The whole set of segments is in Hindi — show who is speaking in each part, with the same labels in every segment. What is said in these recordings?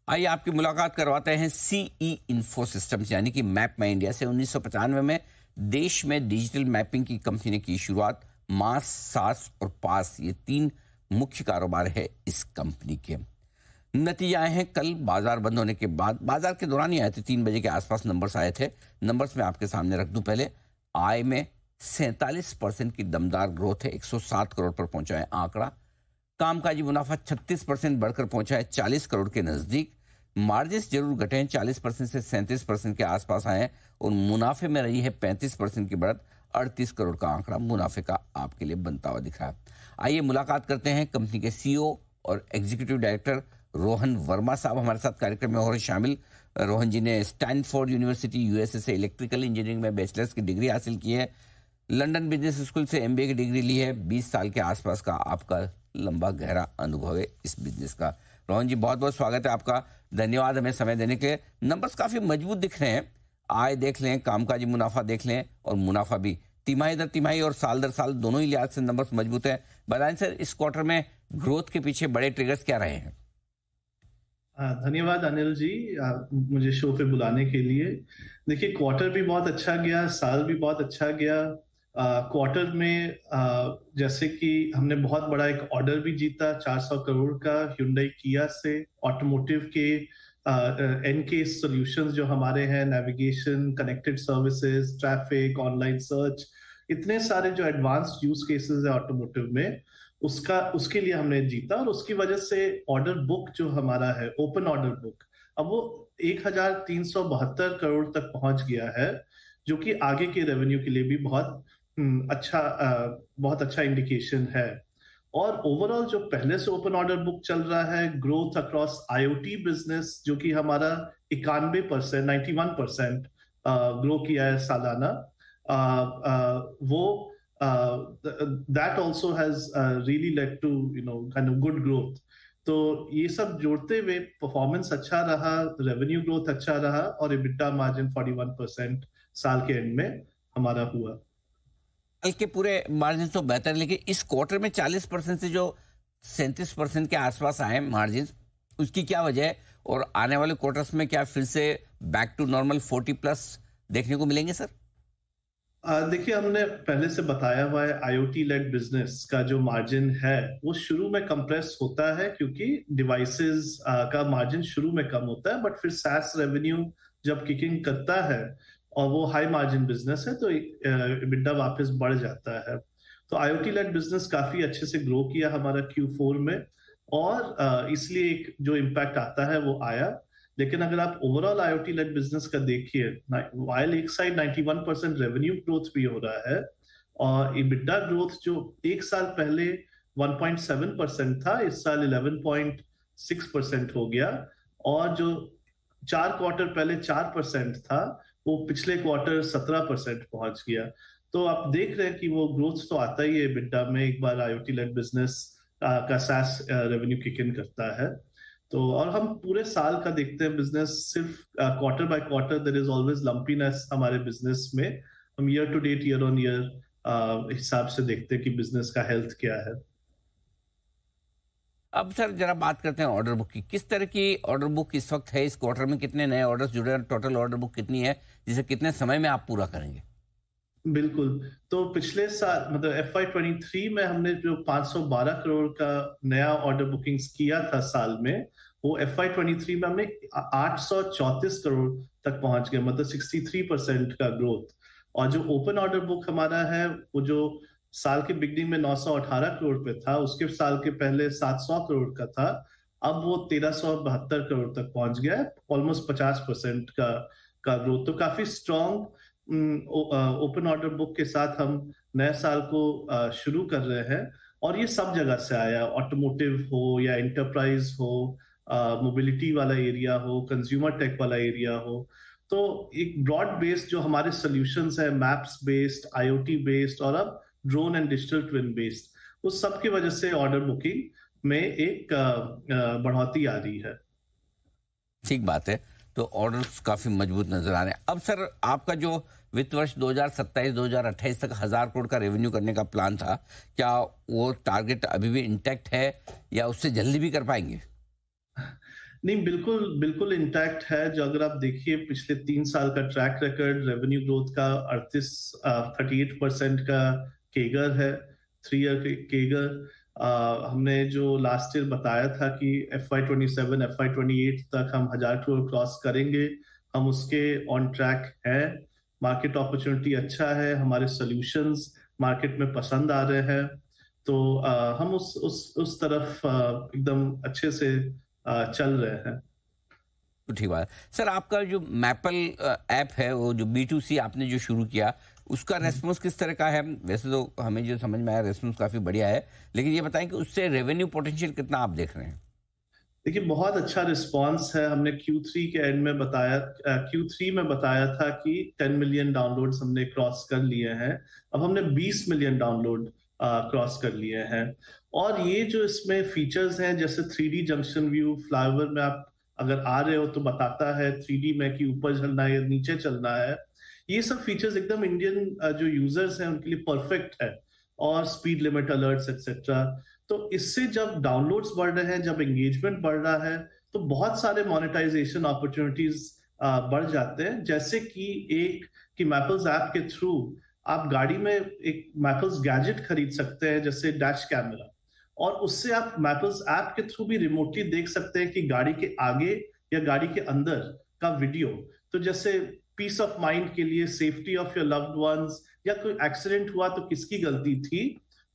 Speaker 1: आइए आपकी मुलाकात करवाते हैं सीई इंफो सिस्टम्स यानी कि मैप माई इंडिया से। 1995 में देश में डिजिटल मैपिंग की कंपनी ने की शुरुआत। मास, सास और पास ये तीन मुख्य कारोबार है इस कंपनी के। नतीजे आए हैं कल बाजार बंद होने के बाद। बाजार के दौरान ही आए थे, 3 बजे के आसपास नंबर्स आए थे। नंबर्स मैं आपके सामने रख दूं। पहले आय में 47% की दमदार ग्रोथ है, 107 करोड़ पर पहुंचा है आंकड़ा। कामकाजी मुनाफा 36% बढ़कर पहुंचा है 40 करोड़ के नजदीक। मार्जिन जरूर घटे हैं, 40% से 37% के आसपास आए हैं और मुनाफे में रही है 35% की बढ़त। 38 करोड़ का आंकड़ा मुनाफे का आपके लिए बनता हुआ दिख रहा है। आइए मुलाकात करते हैं कंपनी के सीईओ और एग्जीक्यूटिव डायरेक्टर रोहन वर्मा साहब हमारे साथ कार्यक्रम में हो रहे शामिल। रोहन जी ने स्टैनफोर्ड यूनिवर्सिटी यूएसए से इलेक्ट्रिकल इंजीनियरिंग में बैचलर्स की डिग्री हासिल की है। लंदन बिजनेस स्कूल से एमबीए की डिग्री ली है। 20 साल के आसपास का आपका लंबा गहरा अनुभव है इस बिजनेस का। रोहन जी, बहुत बहुत स्वागत है आपका। धन्यवाद हमें समय देने के लिए। नंबर्स काफी मजबूत दिख रहे हैं। आय देख लें, कामकाजी मुनाफा देख लें और मुनाफा भी तिमाही दर तिमाही और साल दर साल दोनों ही लिहाज से नंबर्स मजबूत है। बताएं सर, इस क्वार्टर में ग्रोथ के पीछे बड़े ट्रिगर्स क्या रहे हैं?
Speaker 2: धन्यवाद अनिल जी, मुझे शो पे बुलाने के लिए। देखिए, क्वार्टर भी बहुत अच्छा गया, साल भी बहुत अच्छा गया। क्वार्टर में जैसे कि हमने बहुत बड़ा एक ऑर्डर भी जीता 400 करोड़ का hyundai किया से। ऑटोमोटिव के एनके सॉल्यूशंस जो हमारे हैं, navigation, connected services, traffic, online search, इतने सारे जो एडवांस्ड यूज केसेस है ऑटोमोटिव में, उसका उसके लिए हमने जीता। और उसकी वजह से ऑर्डर बुक जो हमारा है, ओपन ऑर्डर बुक, अब वो 1372 करोड़ तक पहुंच गया है, जो कि आगे के रेवेन्यू के लिए भी बहुत अच्छा इंडिकेशन है। और ओवरऑल जो पहले से ओपन ऑर्डर बुक चल रहा है, ग्रोथ अक्रॉस आईओटी बिजनेस, जो कि हमारा 91%, 91% ग्रो किया है सालाना, वो that also has really led to kind of good growth। तो ये सब जोड़ते हुए परफॉर्मेंस अच्छा रहा, रेवेन्यू ग्रोथ अच्छा रहा और EBITDA मार्जिन 41% साल के एंड में हमारा हुआ।
Speaker 1: कल के पूरे मार्जिन तो बेहतर है, लेकिन इस क्वार्टर में 40% से जो 37% के आसपास आए मार्जिन, उसकी क्या वजह है? और आने वाले क्वार्टर्स में क्या फिर से बैक टू नॉर्मल 40+ देखने को मिलेंगे सर?
Speaker 2: देखिए, हमने पहले से बताया हुआ है, आईओटी लेड बिजनेस का जो मार्जिन है वो शुरू में कंप्रेस होता है, क्योंकि डिवाइसेस का मार्जिन शुरू में कम होता है, बट फिर सैस रेवेन्यू जब किकिंग करता है और वो हाई मार्जिन बिजनेस है, तो EBITDA वापस बढ़ जाता है। तो आईओटी लेड बिजनेस काफी अच्छे से ग्रो किया हमारा Q4 में, और इसलिए एक जो इम्पैक्ट आता है वो आया। लेकिन अगर आप ओवरऑल आईओटी लेड बिजनेस का देखिए, वाइल एक साइड 91% रेवेन्यू ग्रोथ भी हो रहा है, और EBITDA ग्रोथ जो एक साल पहले 1.7% था, इस साल 11.6% हो गया। और जो 4 क्वार्टर पहले 4% था, वो पिछले क्वार्टर 17% पहुंच गया। तो आप देख रहे हैं कि वो ग्रोथ तो आता ही है EBITDA में, एक बार आईओटी लेड बिजनेस का SaaS रेवेन्यू किक इन करता है। तो और हम पूरे साल का देखते हैं बिजनेस, सिर्फ quarter by quarter there is always lumpiness हमारे बिजनेस में। हम year to date, year on year हिसाब से देखते हैं कि बिजनेस का हेल्थ क्या है।
Speaker 1: अब सर जरा बात करते हैं ऑर्डर बुक की। किस तरह की ऑर्डर बुक इस वक्त है? इस क्वार्टर में कितने नए ऑर्डर्स जुड़े हैं? टोटल ऑर्डर बुक कितनी है, जिसे कितने समय में आप पूरा करेंगे?
Speaker 2: बिल्कुल। तो पिछले साल, मतलब FY23 में हमने जो 512 करोड़ का नया ऑर्डर बुकिंग्स किया था साल में, वो FY23 में हमने 834 करोड़ तक पहुंच गए, मतलब 63% का ग्रोथ। और जो ओपन ऑर्डर बुक हमारा है, वो जो साल के बिगनिंग में 918 करोड़ पे था, उसके साल के पहले 700 करोड़ का था, अब वो 1372 करोड़ तक पहुंच गया है, ऑलमोस्ट 50% का ग्रोथ। तो काफी स्ट्रॉन्ग ओपन ऑर्डर बुक के साथ हम नए साल को शुरू कर रहे हैं। और ये सब जगह से आया, ऑटोमोटिव हो या एंटरप्राइज हो, मोबिलिटी वाला एरिया हो, कंज्यूमर टेक वाला एरिया हो। तो एक ब्रॉड बेस्ड जो हमारे सॉल्यूशंस है, मैप्स बेस्ड, आईओटी बेस्ड, और अब drone and digital twin based, उस सब की वजह से ऑर्डर बुकिंग में एक बढ़ोतरी आ रही है।
Speaker 1: ठीक बात है। तो ऑर्डर्स काफी मजबूत नजर आ रहे हैं। अब सर, आपका जो वित्त वर्ष 2027-2028 तक 1000 करोड़ का रेवेन्यू करने का प्लान था, क्या वो टारगेट अभी भी इंटैक्ट है या उससे जल्दी भी कर पाएंगे?
Speaker 2: नहीं, बिल्कुल बिल्कुल इंटैक्ट है। जो अगर आप देखिए पिछले 3 साल का ट्रैक रिकॉर्ड रेवेन्यू ग्रोथ का 38% का केगर है, 3 ईयर केगर। हमने जो लास्ट ईयर बताया था कि FY 27 FY 28 तक हम 1,000 करोड़ क्रॉस करेंगे, हम उसके ऑन ट्रैक है। मार्केट अपॉर्चुनिटी अच्छा है, हमारे सॉल्यूशंस मार्केट में पसंद आ रहे हैं। तो हम उस तरफ एकदम अच्छे से चल रहे हैं।
Speaker 1: तो ठीक बात है। सर, आपका जो मैपल ऐप है, वो जो B2C आपने जो शुरू किया, उसका रेस्पॉन्स किस तरह का है? वैसे तो हमें जो समझ में आया रेस्पॉन्स काफ़ी बढ़िया है, लेकिन ये बताएं कि उससे रेवेन्यू पोटेंशियल कितना आप देख रहे हैं?
Speaker 2: देखिए, बहुत अच्छा रिस्पांस है। हमने Q3 के एंड में बताया, Q3 में बताया था कि 10 मिलियन डाउनलोड्स हमने क्रॉस कर लिए हैं। अब हमने 20 मिलियन डाउनलोड क्रॉस कर लिए हैं। और ये जो इसमें फीचर्स हैं, जैसे 3D जंक्शन व्यू, फ्लाईओवर में आप अगर आ रहे हो तो बताता है 3D में कि ऊपर चलना है या नीचे चलना है। ये सब फीचर्स एकदम इंडियन जो यूजर्स हैं उनके लिए परफेक्ट है। और स्पीड लिमिट अलर्ट्स एक्सेट्रा। तो इससे जब डाउनलोड्स बढ़ रहे हैं, जब एंगेजमेंट बढ़ रहा है, तो बहुत सारे मोनेटाइजेशन अपॉर्चुनिटीज बढ़ जाते हैं। जैसे कि एक कि मैपल्स ऐप के थ्रू आप गाड़ी में एक मैपल्स गैजेट खरीद सकते हैं, जैसे डैश कैमरा। और उससे आप मैपल्स ऐप के थ्रू भी रिमोटली देख सकते हैं कि गाड़ी के आगे या गाड़ी के अंदर का वीडियो। तो जैसे पीस ऑफ माइंड के लिए, safety of your loved ones, या कोई एक्सीडेंट हुआ तो किसकी गलती थी,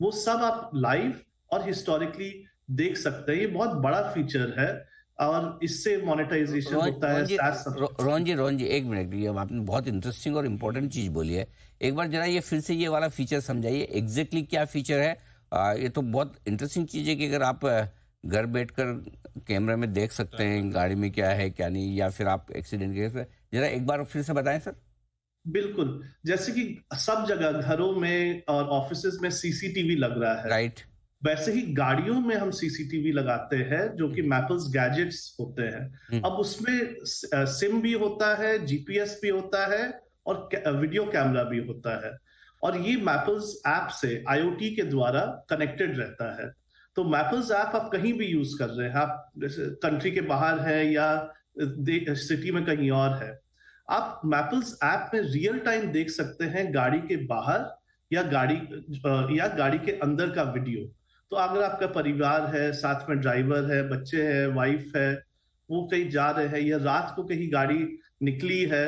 Speaker 2: वो सब आप लाइव और हिस्टोरिकली देख सकते हैं। ये बहुत बड़ा फीचर है और इससे मोनेटाइजेशन होता है SaaS सब्सक्रिप्शन।
Speaker 1: रोहन जी, एक मिनट, ये आपने बहुत इंटरेस्टिंग और इम्पोर्टेंट चीज़ बोली है। एक बार जरा ये फिर से ये वाला फीचर समझाइए, एग्जैक्टली क्या फीचर है? ये तो बहुत इंटरेस्टिंग चीज़ है कि अगर आप घर बैठकर कैमरे में देख सकते हैं गाड़ी में क्या है क्या नहीं, या फिर आप एक्सीडेंट के, जरा एक बार फिर से बताएं सर।
Speaker 2: बिल्कुल। जैसे कि सब जगह घरों में और ऑफिसेज में सीसीटीवी लग रहा है,
Speaker 1: राइट।
Speaker 2: वैसे ही गाड़ियों में हम सीसीटीवी लगाते हैं, जो कि मैपल्स गैजेट्स होते हैं।
Speaker 1: हम्म।
Speaker 2: अब उसमें सिम भी होता है, जीपीएस भी होता है, और वीडियो कैमरा भी होता है। और ये मैपल्स ऐप से आईओटी के द्वारा कनेक्टेड रहता है। तो मैपल्स ऐप आप कहीं भी यूज कर रहे हैं, आप जैसे कंट्री के बाहर है या सिटी में कहीं और है, आप मैपल्स ऐप में रियल टाइम देख सकते हैं गाड़ी के बाहर या गाड़ी के अंदर का वीडियो। तो अगर आपका परिवार है, साथ में ड्राइवर है, बच्चे हैं, वाइफ है, वो कहीं जा रहे हैं या रात को कहीं गाड़ी निकली है।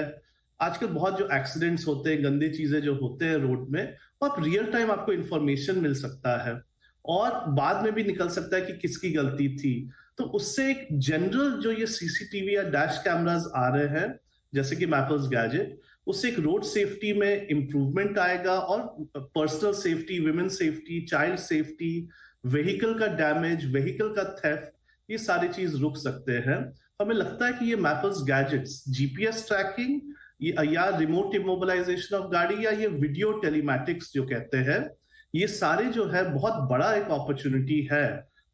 Speaker 2: आजकल बहुत जो एक्सीडेंट्स होते हैं, गंदे चीजें जो होते हैं रोड में, वो आप रियल टाइम आपको इंफॉर्मेशन मिल सकता है। और बाद में भी निकल सकता है कि किसकी गलती थी। तो उससे एक जनरल जो ये सीसीटीवी या डैश कैमरास आ रहे हैं, जैसे कि मैपल्स गैजेट, उससे एक रोड सेफ्टी में इंप्रूवमेंट आएगा। और personal safety, women safety, child safety, vehicle का डैमेज, व्हीकल का थेफ्ट, ये सारी चीज रुक सकते हैं। हमें लगता है कि ये मैपल्स गैजेट्स, जीपीएस ट्रैकिंग या रिमोट इमोबिलाइजेशन ऑफ गाड़ी, या ये वीडियो टेलीमैटिक्स जो कहते हैं, ये सारे जो है बहुत बड़ा एक अपॉर्चुनिटी है,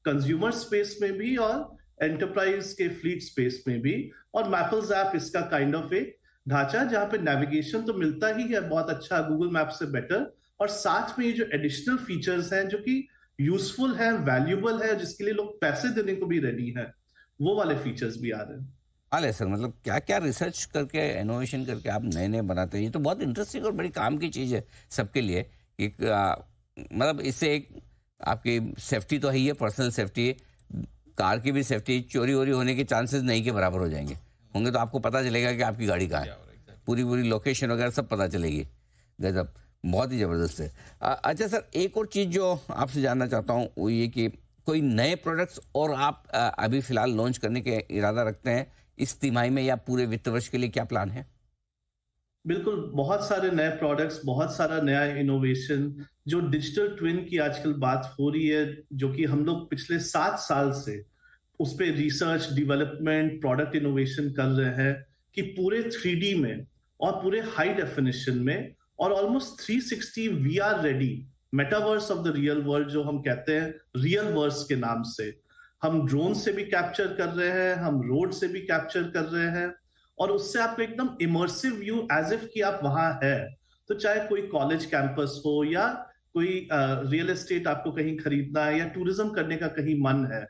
Speaker 2: कंज्यूमर स्पेस में भी और एंटरप्राइज के फ्लीट स्पेस में भी। और मैपल्स ऐप इसका काइंड ऑफ एक ढांचा, जहां पे नेविगेशन तो मिलता ही है बहुत अच्छा, गूगल मैप से बेटर, और साथ में ये जो एडिशनल फीचर्स हैं जो कि यूजफुल है, वैल्यूबल है, जिसके लिए लोग पैसे देने को भी रेडी हैं, वो वाले फीचर्स भी आ रहे हैं।
Speaker 1: हाल सर, मतलब क्या क्या रिसर्च करके, इनोवेशन करके आप नए नए बनाते हैं, ये तो बहुत इंटरेस्टिंग और बड़ी काम की चीज़ है सबके लिए। एक मतलब इससे एक आपकी सेफ्टी तो है ही है, पर्सनल सेफ्टी, कार की भी सेफ्टी, चोरी वोरी होने के चांसेस नहीं के बराबर हो जाएंगे। होंगे तो आपको पता चलेगा कि आपकी गाड़ी कहाँ है, पूरी पूरी लोकेशन वगैरह सब पता चलेगी। गजब, बहुत ही ज़बरदस्त है। अच्छा सर, एक और चीज़ जो आपसे जानना चाहता हूँ वो ये कि कोई नए प्रोडक्ट्स और आप अभी फ़िलहाल लॉन्च करने के इरादा रखते हैं इस तिमाही में, या पूरे वित्त वर्ष के लिए क्या प्लान है?
Speaker 2: बिल्कुल, बहुत सारे नए प्रोडक्ट्स, बहुत सारा नया इनोवेशन। जो डिजिटल ट्विन की आजकल बात हो रही है, जो कि हम लोग पिछले 7 साल से उस पे रिसर्च, डेवलपमेंट, प्रोडक्ट इनोवेशन कर रहे हैं कि पूरे 3D में और पूरे हाई डेफिनेशन में और almost 360 VR ready, metaverse of the real world जो हम कहते हैं, रियल वर्स के नाम से, हम ड्रोन से भी कैप्चर कर रहे हैं, हम रोड से भी कैप्चर कर रहे हैं। और उससे आपको एकदम इमर्सिव व्यू, एज इफ कि आप वहां है। तो चाहे कोई कॉलेज कैंपस हो या कोई रियल एस्टेट आपको कहीं खरीदना है या टूरिज्म करने का कहीं मन है,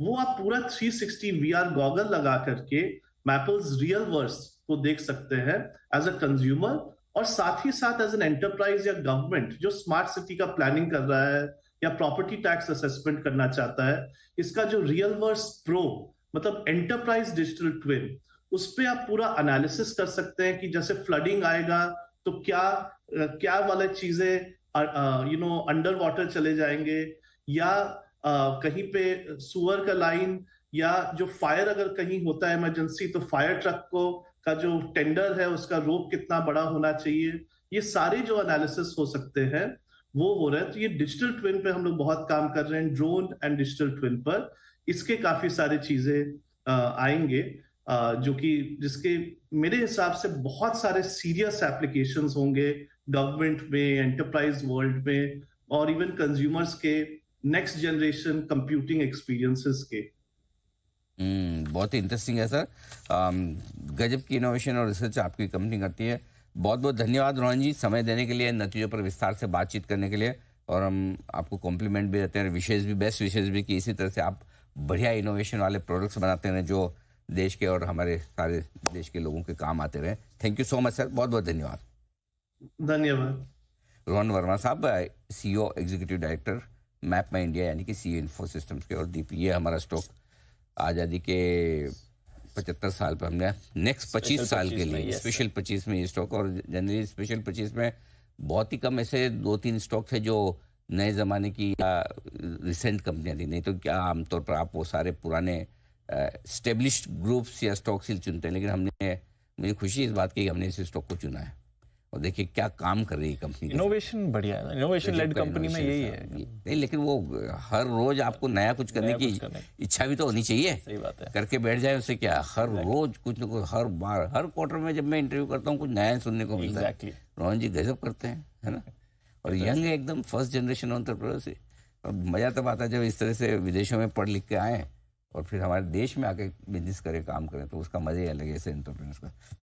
Speaker 2: वो आप पूरा 360 वीआर गॉगल लगा करके मैपल्स रियल वर्ल्ड को देख सकते हैं एज अ कंज्यूमर, और साथ ही साथ एज एन एंटरप्राइज या गवर्नमेंट जो स्मार्ट सिटी का प्लानिंग कर रहा है या प्रॉपर्टी टैक्स असेसमेंट करना चाहता है, इसका जो रियल वर्ल्ड प्रो मतलब एंटरप्राइज डिजिटल ट्विन, उस पे आप पूरा एनालिसिस कर सकते हैं कि जैसे फ्लडिंग आएगा तो क्या क्या वाले चीजें अंडर वाटर चले जाएंगे, या कहीं पे सुअर का लाइन, या जो फायर अगर कहीं होता है इमरजेंसी तो फायर ट्रक को का जो टेंडर है उसका रोप कितना बड़ा होना चाहिए, ये सारे जो एनालिसिस हो सकते हैं वो हो रहे हैं। तो ये डिजिटल ट्विन पे हम लोग बहुत काम कर रहे हैं, ड्रोन एंड डिजिटल ट्विन पर। इसके काफी सारी चीजें आएंगे जो कि जिसके मेरे हिसाब से बहुत सारे सीरियस एप्लीकेशंस होंगे गवर्नमेंट में, एंटरप्राइज वर्ल्ड में, और इवन कंज्यूमर्स के नेक्स्ट जनरेशन कंप्यूटिंग एक्सपीरियंसेस के।
Speaker 1: बहुत ही इंटरेस्टिंग है सर। गजब की इनोवेशन और रिसर्च आपकी कंपनी करती है। बहुत बहुत धन्यवाद रोहन जी, समय देने के लिए, नतीजों पर विस्तार से बातचीत करने के लिए। और हम आपको कॉम्प्लीमेंट भी देते हैं, विशेष भी, बेस्ट विशेष भी, कि इसी तरह से आप बढ़िया इनोवेशन वाले प्रोडक्ट्स बनाते हैं जो देश के और हमारे सारे देश के लोगों के काम आते रहे। Thank you so much sir, बहुत बहुत धन्यवाद।
Speaker 2: धन्यवाद।
Speaker 1: रोहन वर्मा साहब, सीईओ एग्जीक्यूटिव डायरेक्टर मैप माई इंडिया यानी कि सीईओ इन्फो सिस्टम्स के। और दीप, ये हमारा स्टॉक आज़ादी के 75 साल पर हमने नेक्स्ट 25 साल के लिए स्पेशल 25 में ये स्टॉक, और जनरली स्पेशल 25 में बहुत ही कम ऐसे 2-3 स्टॉक थे जो नए ज़माने की या रिसेंट कंपनियां थी, नहीं तो क्या आमतौर पर आप वो सारे पुराने स्टेब्लिश्ड ग्रुप्स या स्टॉक्स ही चुनते हैं। लेकिन हमने, मुझे खुशी इस बात की कि हमने इस स्टॉक को चुना है। और देखिए क्या काम कर रही है कंपनी।
Speaker 3: इनोवेशन बढ़िया है, इनोवेशन लेड कंपनी में यही है।
Speaker 1: नहीं, लेकिन वो हर रोज आपको नया कुछ करने की इच्छा भी तो होनी चाहिए।
Speaker 3: सही बात है।
Speaker 1: करके बैठ जाए उससे क्या, हर रोज कुछ न कुछ, हर बार, हर क्वार्टर में जब मैं इंटरव्यू करता हूँ कुछ नया सुनने को मिलता है। रोहन जी गजब करते हैं, है ना। और यंग है एकदम, फर्स्ट जनरेशन एंटरप्रेन्योर से। और मजा तब आता है जब इस तरह से विदेशों में पढ़ लिख के आए और फिर हमारे देश में आके बिजनेस करें, काम करें, तो उसका मजा ही अलग है ऐसे एंटरप्रेन्योर्स का।